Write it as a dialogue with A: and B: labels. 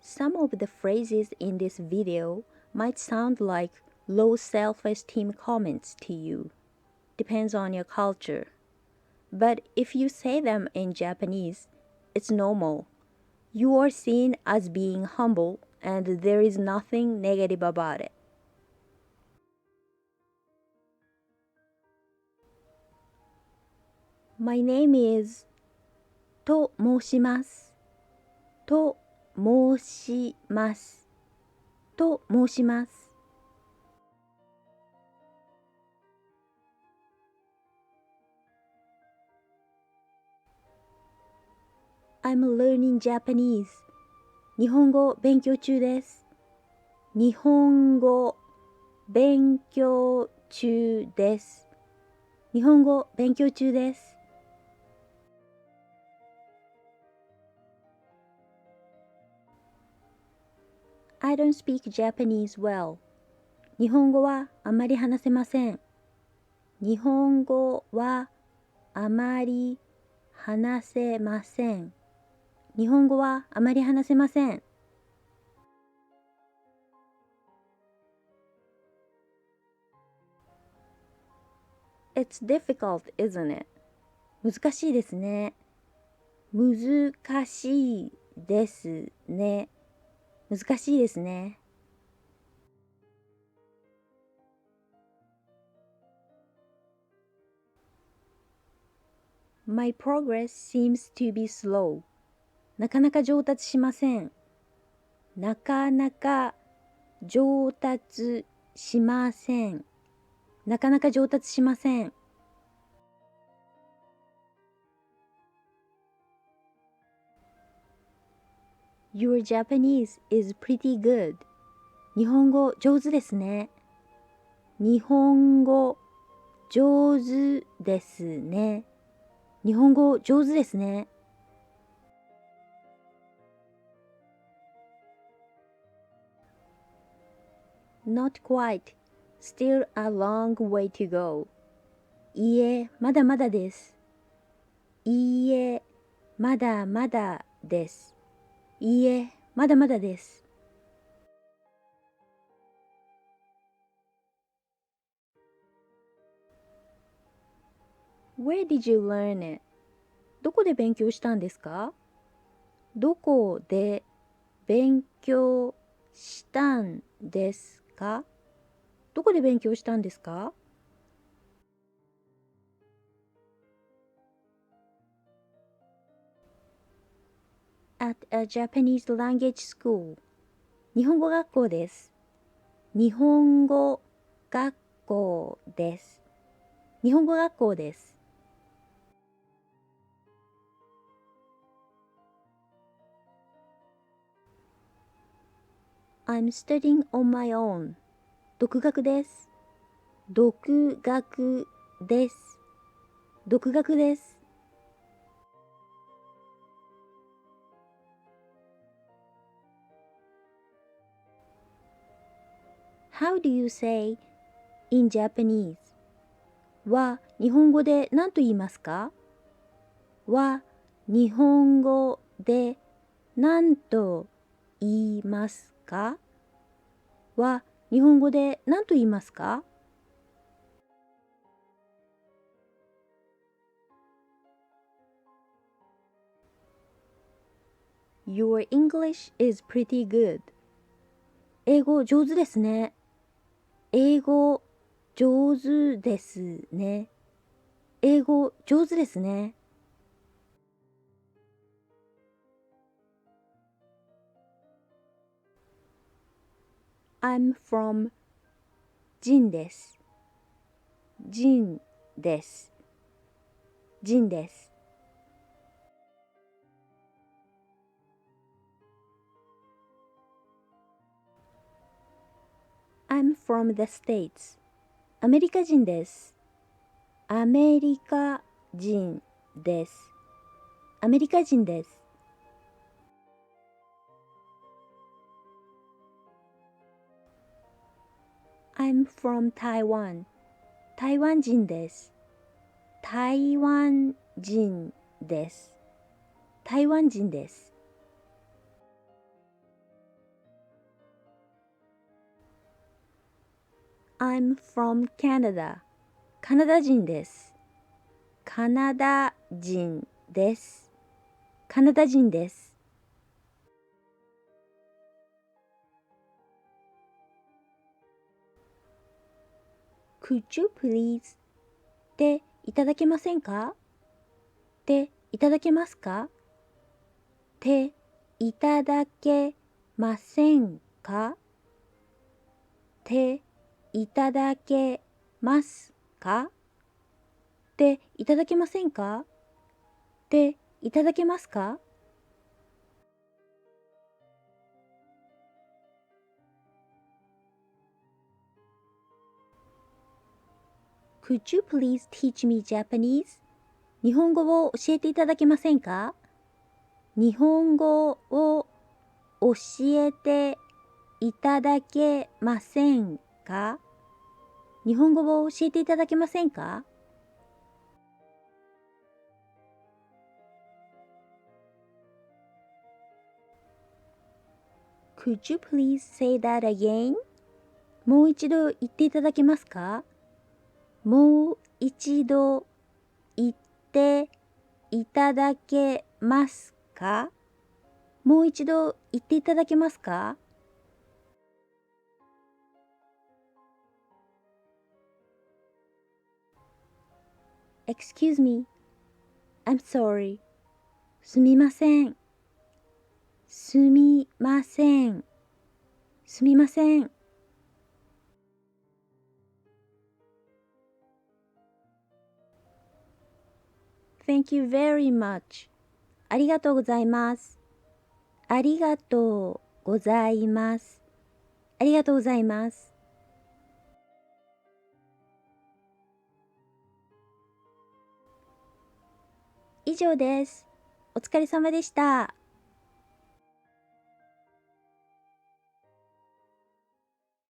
A: Some of the phrases in this video might sound like low self-esteem comments to you. Depends on your culture. But if you say them in Japanese, it's normal. You are seen as being humble and there is nothing negative about it. My name is と申します。と申します。と申します。I'm learning Japanese. 日本語勉強中です。日本語勉強中です。日本語勉強中です。I don't speak Japanese well. 日本語はあまり話せません。日本語はあまり話せません。日本語はあまり話せません。It's difficult, isn't it? 難しいですね。難しいですね。難しいですね。My progress seems to be slow. なかなか上達しません。なかなか上達しません。なかなか上達しません。Your Japanese is pretty good. 日本語上手ですね。日本語上手ですね。日本語上手ですね。Not quite. Still a long way to go. いいえ、まだまだです。いいえ、まだまだです。いいえ、まだまだです。Where did you learn it? どこで勉強したんですか？どこで勉強したんですか？どこで勉強したんですか？ At a Japanese language school. 日本語学校です。日本語学校です。日本語学校です。I'm studying on my own. 独学です。独学です。独学です。How do you say in Japanese? は日本語で何と言いますか？は日本語で何と言いますか？は日本語で何と言いますか？ Your English is pretty good. 英語上手ですね。英語上手ですね。英語上手ですね。I'm from ジンです。ジンです。ジンです。I'm from the States. アメリカ人です。アメリカ人です。アメリカ人です。I'm from Taiwan. 台湾人です。台湾人です。台湾人です。I'm from Canada. カナダ人です。カナダ人です。カナダ人です。Could you please? でいただけませんか？でいただけますか？でいただけませんか？でいただけますか？でいただけませんか？でいただけますか？ Could you please teach me Japanese? 日本語を教えていただけませんか？日本語を教えていただけませんか？日本語を教えていただけませんか？ Could you please say that again? もう一度言っていただけますか？もう一度言っていただけますか？もう一度言っていただけますか？ Excuse me. I'm sorry. すみません。すみません。すみません。Thank you very much. ありがとうございます。ありがとうございます。ありがとうございます。以上です。お疲れ様でした。